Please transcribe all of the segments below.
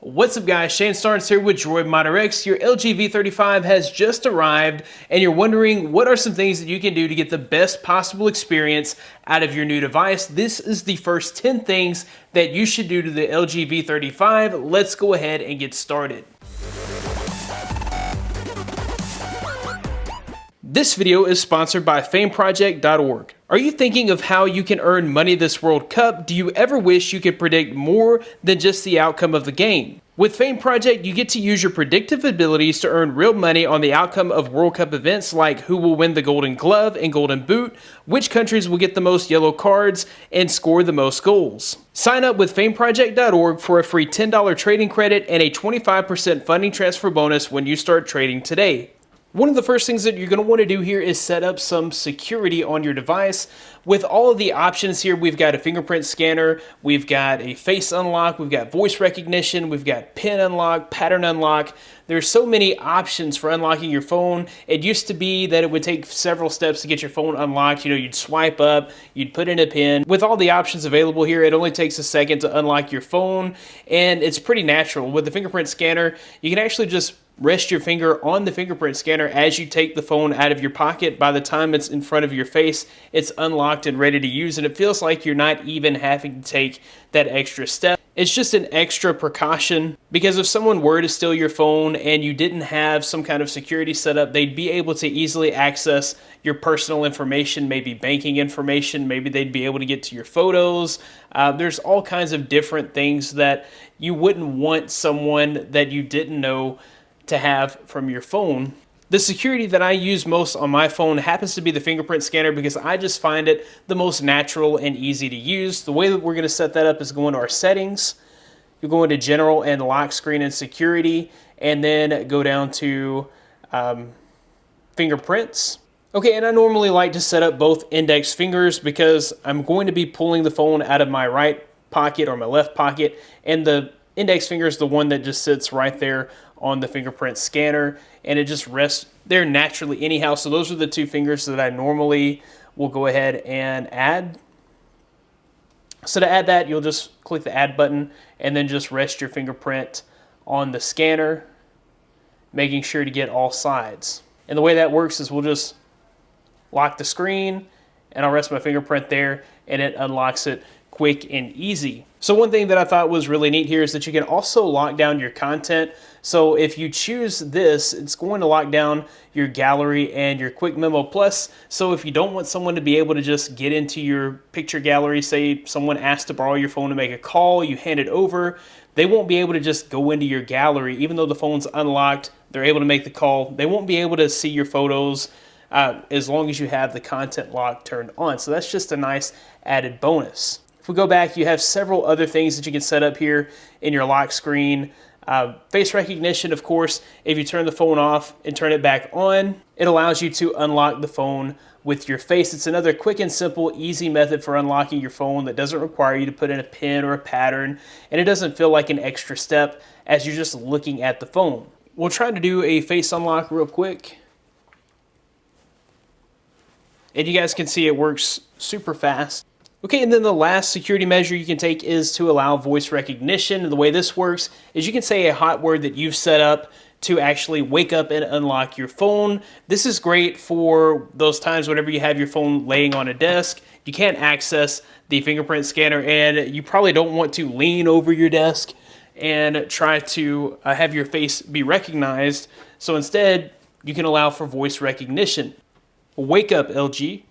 What's up guys, Shane Starnes here with Droid Modder X. Your LG V35 has just arrived and you're wondering what are some things that you can do to get the best possible experience out of your new device. This is the first 10 things that you should do to the LG V35. Let's go ahead and get started. This video is sponsored by fameproject.org. Are you thinking of how you can earn money this World Cup? Do you ever wish you could predict more than just the outcome of the game? With Fame Project, you get to use your predictive abilities to earn real money on the outcome of World Cup events like who will win the Golden Glove and Golden Boot, which countries will get the most yellow cards, and score the most goals. Sign up with fameproject.org for a free $10 trading credit and a 25% funding transfer bonus when you start trading today. One of the first things that you're going to want to do here is set up some security on your device. With all of the options here, we've got a fingerprint scanner, we've got a face unlock, we've got voice recognition, we've got pin unlock, pattern unlock. There's so many options for unlocking your phone. It used to be that it would take several steps to get your phone unlocked. You'd swipe up, you'd put in a pin. With all the options available here, it only takes a second to unlock your phone, and it's pretty natural. With the fingerprint scanner, you can actually just rest your finger on the fingerprint scanner as you take the phone out of your pocket. By the time it's in front of your face, it's unlocked and ready to use, and it feels like you're not even having to take that extra step. It's just an extra precaution because if someone were to steal your phone and you didn't have some kind of security set up, they'd be able to easily access your personal information, maybe banking information, maybe they'd be able to get to your photos. There's all kinds of different things that you wouldn't want someone that you didn't know to have from your phone. The security that I use most on my phone happens to be the fingerprint scanner because I just find it the most natural and easy to use. The way that we're going to set that up is go into our settings, you go into general and lock screen and security, and then go down to fingerprints. Okay, and I normally like to set up both index fingers because I'm going to be pulling the phone out of my right pocket or my left pocket, and the index finger is the one that just sits right there on the fingerprint scanner, and it just rests there naturally anyhow. So those are the two fingers that I normally will go ahead and add. So to add that, you'll just click the add button and then just rest your fingerprint on the scanner, making sure to get all sides. And the way that works is we'll just lock the screen and I'll rest my fingerprint there and it unlocks it quick and easy. So one thing that I thought was really neat here is that you can also lock down your content. So if you choose this, it's going to lock down your gallery and your quick memo plus. So if you don't want someone to be able to just get into your picture gallery, say someone asked to borrow your phone to make a call, you hand it over, they won't be able to just go into your gallery. Even though the phone's unlocked, they're able to make the call. They won't be able to see your photos as long as you have the content lock turned on. So that's just a nice added bonus. If we go back, you have several other things that you can set up here in your lock screen. Face recognition, of course, if you turn the phone off and turn it back on, it allows you to unlock the phone with your face. It's another quick and simple, easy method for unlocking your phone that doesn't require you to put in a pin or a pattern, and it doesn't feel like an extra step as you're just looking at the phone. We'll try to do a face unlock real quick. And you guys can see it works super fast. Okay, and then the last security measure you can take is to allow voice recognition. And the way this works is you can say a hot word that you've set up to actually wake up and unlock your phone. This is great for those times whenever you have your phone laying on a desk. You can't access the fingerprint scanner and you probably don't want to lean over your desk and try to have your face be recognized. So instead, you can allow for voice recognition. Wake up, LG.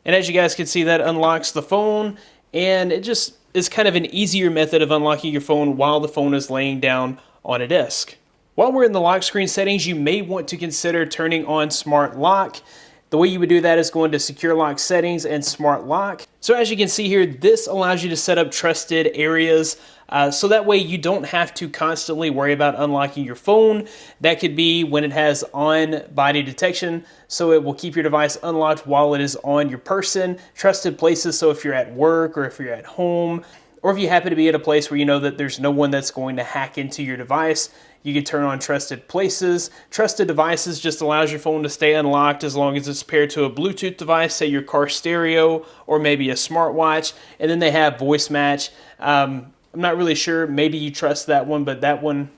And as you guys can see, that unlocks the phone, and it just is kind of an easier method of unlocking your phone while the phone is laying down on a desk. While we're in the lock screen settings, you may want to consider turning on smart lock. The way you would do that is going to secure lock settings and smart lock. So as you can see here, this allows you to set up trusted areas so that way you don't have to constantly worry about unlocking your phone. That could be when it has on body detection, so it will keep your device unlocked while it is on your person. Trusted places, so if you're at work or if you're at home, or if you happen to be at a place where you know that there's no one that's going to hack into your device, you can turn on trusted places. Trusted devices just allows your phone to stay unlocked as long as it's paired to a Bluetooth device, say your car stereo or maybe a smartwatch. And then they have voice match. I'm not really sure. Maybe you trust that one, but that one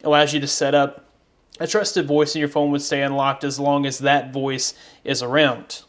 allows you to set up a trusted voice and your phone would stay unlocked as long as that voice is around.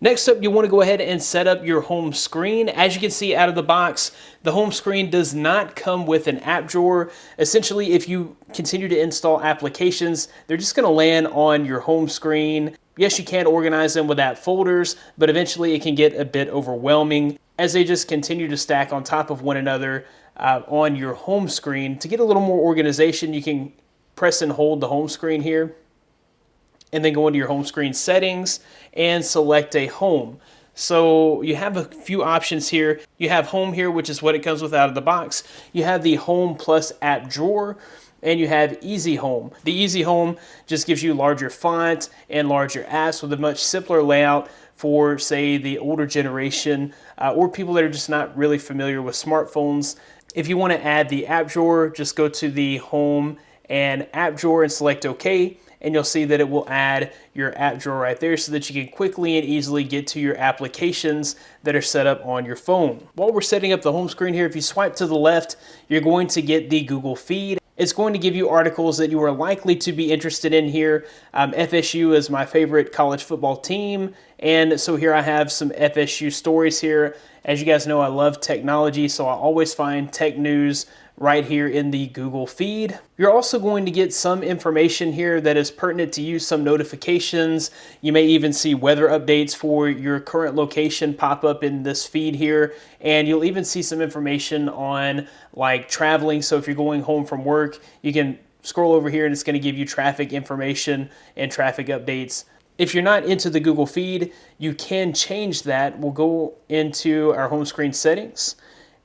Next up, you want to go ahead and set up your home screen. As you can see out of the box, the home screen does not come with an app drawer. Essentially, if you continue to install applications, they're just going to land on your home screen. Yes, you can organize them with app folders, but eventually it can get a bit overwhelming as they just continue to stack on top of one another on your home screen. To get a little more organization, you can press and hold the home screen here, and then go into your home screen settings and select a home. So you have a few options here. You have home here, which is what it comes with out of the box. You have the home plus app drawer, and you have easy home. The easy home just gives you larger font and larger apps with a much simpler layout for, say, the older generation or people that are just not really familiar with smartphones. If you want to add the app drawer, just go to the home and app drawer and select OK. And you'll see that it will add your app drawer right there so that you can quickly and easily get to your applications that are set up on your phone. While we're setting up the home screen here, if you swipe to the left, you're going to get the Google feed. It's going to give you articles that you are likely to be interested in here. FSU is my favorite college football team, and so here I have some FSU stories here. As you guys know, I love technology, so I always find tech news right here in the Google feed. You're also going to get some information here that is pertinent to you, some notifications. You may even see weather updates for your current location pop up in this feed here, and you'll even see some information on like traveling. So if you're going home from work, you can scroll over here and it's going to give you traffic information and traffic updates. If you're not into the Google feed, you can change that. We'll go into our home screen settings,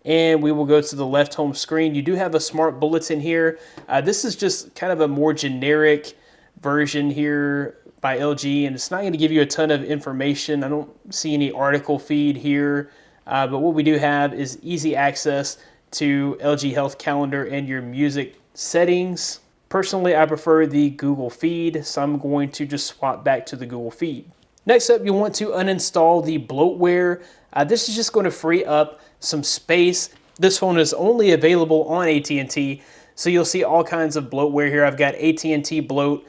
and we will go to the left home screen. You do have a smart bulletin here. This is just kind of a more generic version here by LG, and it's not going to give you a ton of information. I don't see any article feed here, but what we do have is easy access to LG Health Calendar and your music settings. Personally, I prefer the Google feed, so I'm going to just swap back to the Google feed. Next up, you'll want to uninstall the bloatware. This is just going to free up some space. This phone is only available on AT&T, so you'll see all kinds of bloatware here. I've got AT&T bloat.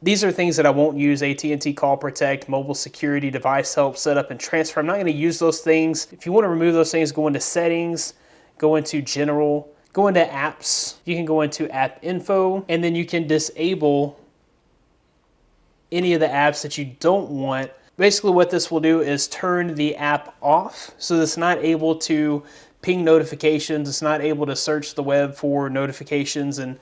These are things that I won't use: AT&T Call Protect, Mobile Security, Device Help, Setup, and Transfer. I'm not going to use those things. If you want to remove those things, go into Settings, go into General, go into Apps. You can go into App Info, and then you can disable any of the apps that you don't want. Basically what this will do is turn the app off, so it's not able to ping notifications, it's not able to search the web for notifications, and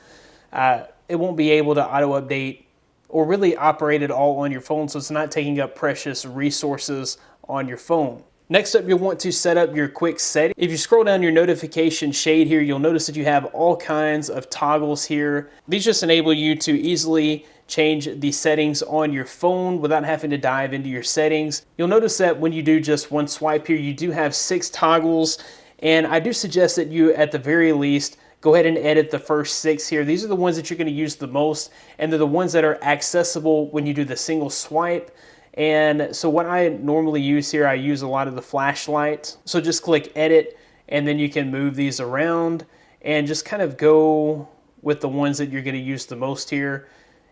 it won't be able to auto-update or really operate at all on your phone, so it's not taking up precious resources on your phone. Next up, you'll want to set up your quick setting. If you scroll down your notification shade here, you'll notice that you have all kinds of toggles here. These just enable you to easily change the settings on your phone without having to dive into your settings. You'll notice that when you do just one swipe here, you do have 6 toggles, and I do suggest that you, at the very least, go ahead and edit the first 6 here. These are the ones that you're going to use the most, and they're the ones that are accessible when you do the single swipe. And so what I normally use here, I use a lot of the flashlight. So just click edit, and then you can move these around and just kind of go with the ones that you're going to use the most here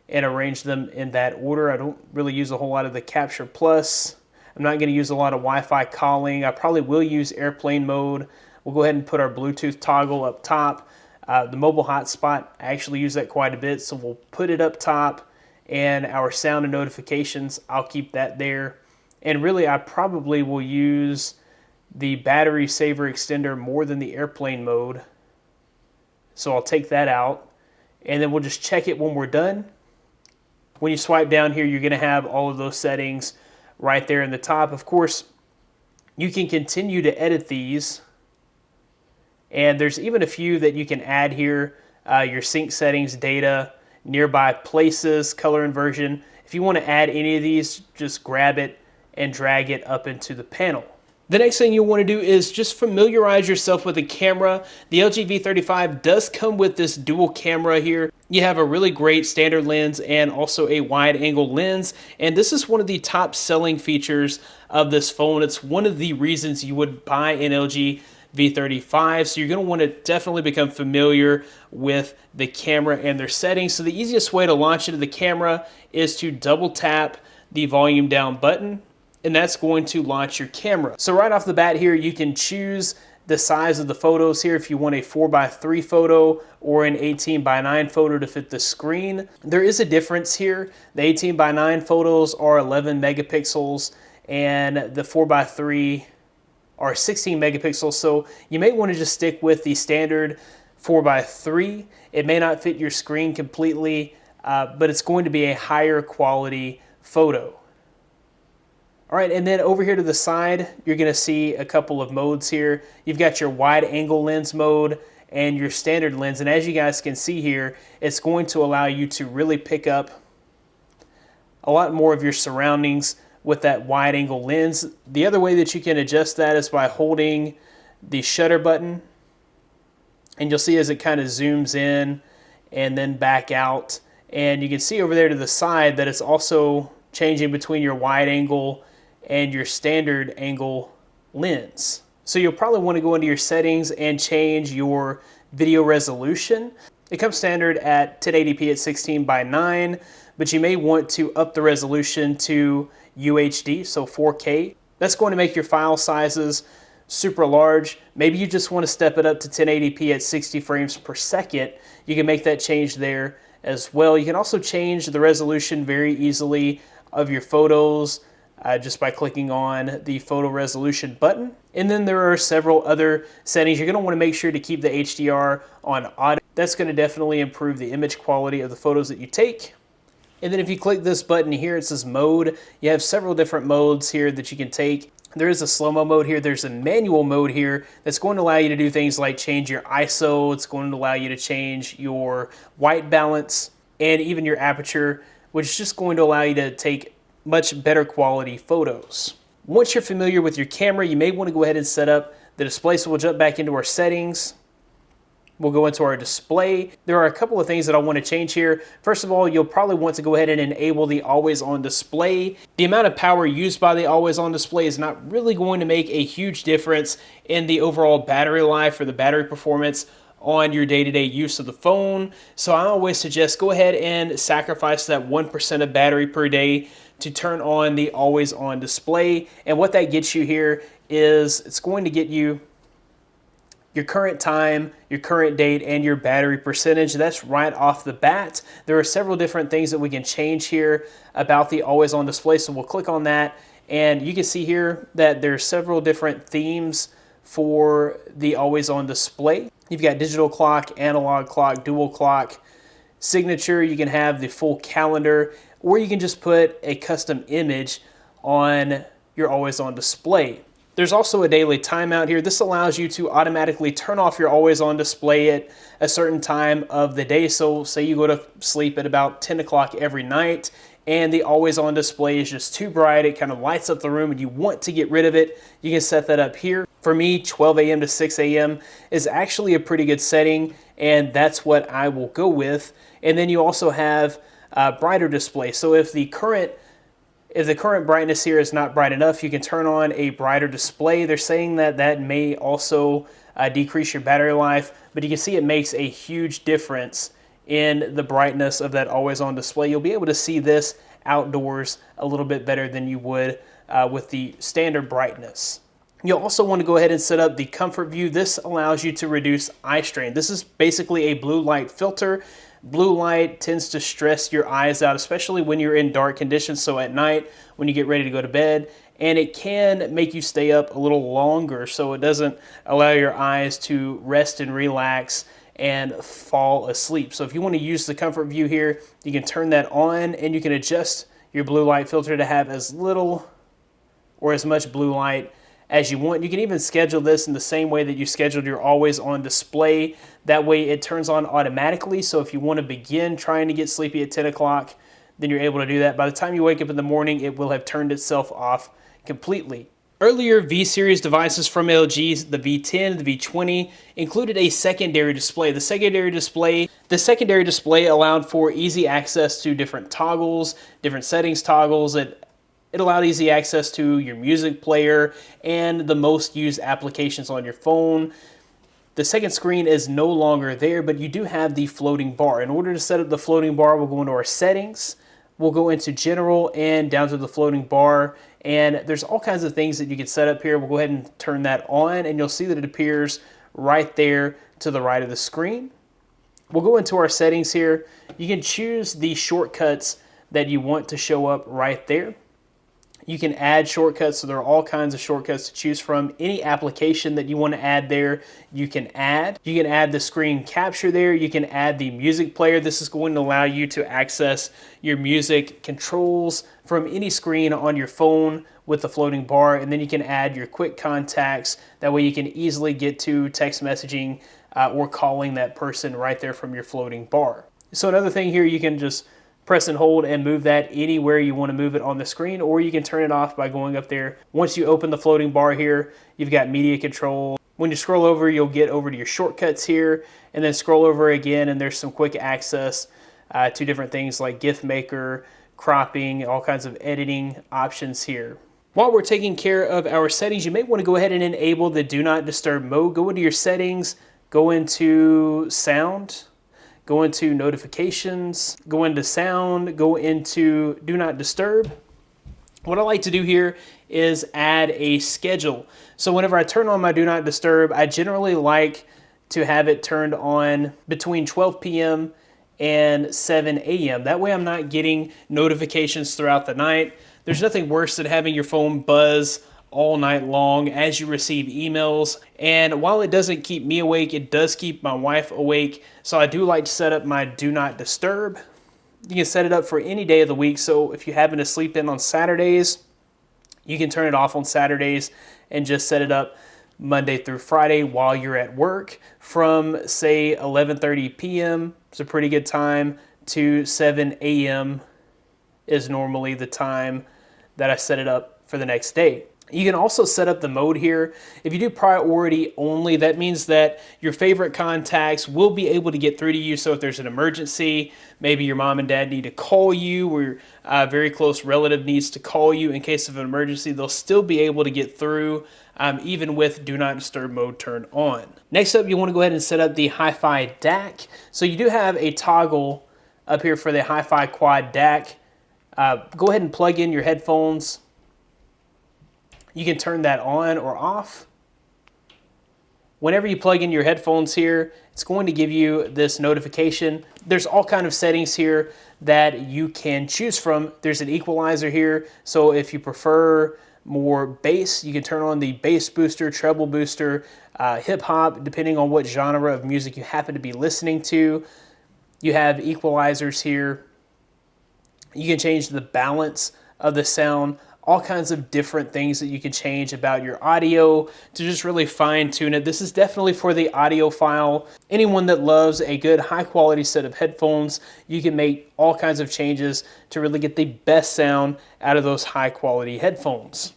and arrange them in that order. I don't really use a whole lot of the Capture Plus. I'm not going to use a lot of Wi-Fi calling. I probably will use airplane mode. We'll go ahead and put our Bluetooth toggle up top. The mobile hotspot, I actually use that quite a bit, so we'll put it up top. And our sound and notifications, I'll keep that there. And really, I probably will use the battery saver extender more than the airplane mode. So I'll take that out, and then we'll just check it when we're done. When you swipe down here, you're going to have all of those settings right there in the top. Of course, you can continue to edit these, and there's even a few that you can add here. Your sync settings, data, nearby places, color inversion. If you want to add any of these, just grab it and drag it up into the panel. The next thing you'll want to do is just familiarize yourself with the camera. The LG V35 does come with this dual camera here. You have a really great standard lens and also a wide angle lens. And this is one of the top selling features of this phone. It's one of the reasons you would buy an LG V35. So you're going to want to definitely become familiar with the camera and their settings. So the easiest way to launch into the camera is to double tap the volume down button, and that's going to launch your camera. So right off the bat here, you can choose the size of the photos here if you want a 4:3 photo or an 18:9 photo to fit the screen. There is a difference here. The 18:9 photos are 11 megapixels and the 4:3 are 16 megapixels. So you may want to just stick with the standard 4:3. It may not fit your screen completely, but it's going to be a higher quality photo. All right, and then over here to the side, you're going to see a couple of modes here. You've got your wide angle lens mode and your standard lens. And as you guys can see here, it's going to allow you to really pick up a lot more of your surroundings with that wide angle lens. The other way that you can adjust that is by holding the shutter button. And you'll see as it kind of zooms in and then back out. And you can see over there to the side that it's also changing between your wide angle and your standard angle lens. So you'll probably want to go into your settings and change your video resolution. It comes standard at 1080p at 16:9, but you may want to up the resolution to UHD, so 4K. That's going to make your file sizes super large. Maybe you just want to step it up to 1080p at 60 frames per second. You can make that change there as well. You can also change the resolution very easily of your photos just by clicking on the photo resolution button. And then there are several other settings. You're going to want to make sure to keep the HDR on auto. That's going to definitely improve the image quality of the photos that you take. And then if you click this button here, it says mode. You have several different modes here that you can take. There is a slow-mo mode here. There's a manual mode here that's going to allow you to do things like change your ISO. It's going to allow you to change your white balance and even your aperture, which is just going to allow you to take much better quality photos. Once you're familiar with your camera, you may want to go ahead and set up the display. So we'll jump back into our settings. We'll go into our display. There are a couple of things that I want to change here. First of all, you'll probably want to go ahead and enable the always on display. The amount of power used by the always on display is not really going to make a huge difference in the overall battery life or the battery performance on your day-to-day use of the phone. So I always suggest go ahead and sacrifice that 1% of battery per day to turn on the always on display. And what that gets you here is it's going to get you your current time, your current date, and your battery percentage. That's right off the bat. There are several different things that we can change here about the always on display. So we'll click on that and you can see here that there's several different themes for the always on display. You've got digital clock, analog clock, dual clock, signature. You can have the full calendar, or you can just put a custom image on your always on display. There's also a daily timeout here. This allows you to automatically turn off your always on display at a certain time of the day. So say you go to sleep at about 10 o'clock every night and the always on display is just too bright. It kind of lights up the room and you want to get rid of it. You can set that up here. For me, 12 a.m. to 6 a.m. is actually a pretty good setting, and that's what I will go with. And then you also have brighter display. So if the current brightness here is not bright enough, you can turn on a brighter display. They're saying that that may also decrease your battery life, but you can see it makes a huge difference in the brightness of that always on display. You'll be able to see this outdoors a little bit better than you would with the standard brightness. You'll also want to go ahead and set up the comfort view. This allows you to reduce eye strain. This is basically a blue light filter. Blue light tends to stress your eyes out, especially when you're in dark conditions, so at night when you get ready to go to bed, and it can make you stay up a little longer, so it doesn't allow your eyes to rest and relax and fall asleep. So if you want to use the comfort view here, you can turn that on and you can adjust your blue light filter to have as little or as much blue light as you want. You can even schedule this in the same way that you scheduled your always on display. That way it turns on automatically. So if you want to begin trying to get sleepy at 10 o'clock, then you're able to do that. By the time you wake up in the morning, it will have turned itself off completely. Earlier V-series devices from LG, the V10, the V20, included a secondary display. The secondary display allowed for easy access to different toggles, different settings toggles. It It allowed easy access to your music player and the most used applications on your phone. The second screen is no longer there, but you do have the floating bar. In order to set up the floating bar, we'll go into our settings, we'll go into general and down to the floating bar. And there's all kinds of things that you can set up here. We'll go ahead and turn that on and you'll see that it appears right there to the right of the screen. We'll go into our settings here. You can choose the shortcuts that you want to show up right there. You can add shortcuts, so there are all kinds of shortcuts to choose from. Any application that you want to add there, you can add. You can add the screen capture there. You can add the music player. This is going to allow you to access your music controls from any screen on your phone with the floating bar. And then you can add your quick contacts. That way you can easily get to text messaging or calling that person right there from your floating bar. So another thing here, you can just press and hold and move that anywhere you want to move it on the screen, or you can turn it off by going up there. Once you open the floating bar here, you've got media control. When you scroll over, you'll get over to your shortcuts here, and then scroll over again, and there's some quick access to different things like GIF maker, cropping, all kinds of editing options here. While we're taking care of our settings, you may want to go ahead and enable the Do Not Disturb mode. Go into your settings, go into sound, go into notifications, go into sound, go into do not disturb. What I like to do here is add a schedule. So whenever I turn on my do not disturb, I generally like to have it turned on between 12 p.m. and 7 a.m. That way I'm not getting notifications throughout the night. There's nothing worse than having your phone buzz all night long as you receive emails. And while it doesn't keep me awake, it does keep my wife awake. So I do like to set up my do not disturb. You can set it up for any day of the week. So if you happen to sleep in on Saturdays, you can turn it off on Saturdays and just set it up Monday through Friday while you're at work from say 11:30 p.m. It's a pretty good time to 7 a.m. is normally the time that I set it up for the next day. You can also set up the mode here. If you do priority only, that means that your favorite contacts will be able to get through to you. So if there's an emergency, maybe your mom and dad need to call you, or a very close relative needs to call you in case of an emergency, they'll still be able to get through even with Do Not Disturb mode turned on. Next up, you want to go ahead and set up the HiFi DAC. So you do have a toggle up here for the HiFi Quad DAC. Go ahead and plug in your headphones. You can turn that on or off. Whenever you plug in your headphones here, it's going to give you this notification. There's all kinds of settings here that you can choose from. There's an equalizer here. So if you prefer more bass, you can turn on the bass booster, treble booster, hip hop, depending on what genre of music you happen to be listening to. You have equalizers here. You can change the balance of the sound. All kinds of different things that you can change about your audio to just really fine tune it. This is definitely for the audiophile. Anyone that loves a good high quality set of headphones, you can make all kinds of changes to really get the best sound out of those high quality headphones.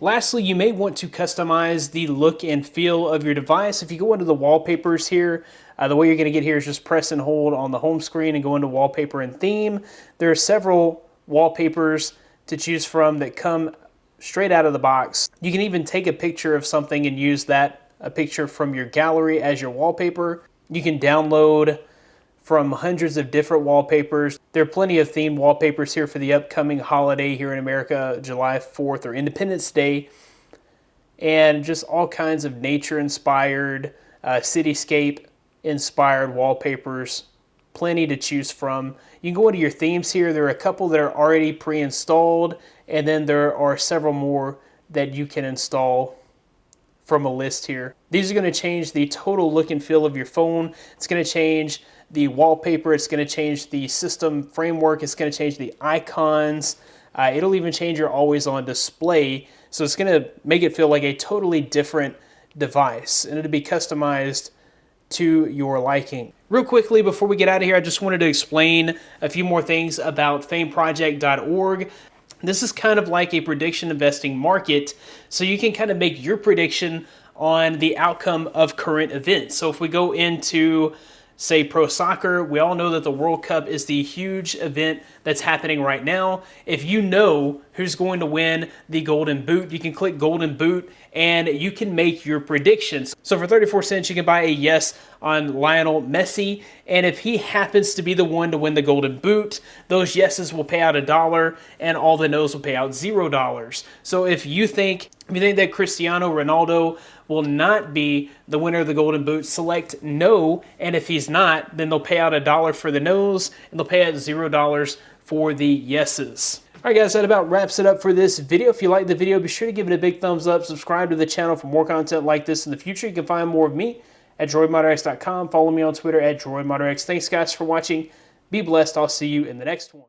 Lastly, you may want to customize the look and feel of your device. If you go into the wallpapers here, the way you're going to get here is just press and hold on the home screen and go into wallpaper and theme. There are several wallpapers to choose from that come straight out of the box. You can even take a picture of something and use that, a picture from your gallery as your wallpaper. You can download from hundreds of different wallpapers. There are plenty of themed wallpapers here for the upcoming holiday here in America, July 4th or Independence Day, and just all kinds of nature-inspired, cityscape-inspired wallpapers. Plenty to choose from. You can go into your themes here. There are a couple that are already pre-installed, and then there are several more that you can install from a list here. These are going to change the total look and feel of your phone. It's going to change the wallpaper. It's going to change the system framework. It's going to change the icons. It'll even change your always-on display. So it's going to make it feel like a totally different device, and it'll be customized to your liking. Real quickly, before we get out of here, I just wanted to explain a few more things about fameproject.org. This is kind of like a prediction investing market, so you can kind of make your prediction on the outcome of current events. So if we go into say pro soccer. We all know that the World Cup is the huge event that's happening right now. If you know who's going to win the Golden Boot, you can click Golden Boot and you can make your predictions. So for 34 cents, you can buy a yes on Lionel Messi. And if he happens to be the one to win the Golden Boot, those yeses will pay out $1 and all the no's will pay out $0. So if you think that Cristiano Ronaldo will not be the winner of the Golden Boot, select no. And if he's not, then they'll pay out $1 for the no's and they'll pay out $0 for the yeses. All right, guys, that about wraps it up for this video. If you liked the video, be sure to give it a big thumbs up. Subscribe to the channel for more content like this in the future. You can find more of me at droidmodderx.com. Follow me on Twitter at droidmodderx. Thanks, guys, for watching. Be blessed. I'll see you in the next one.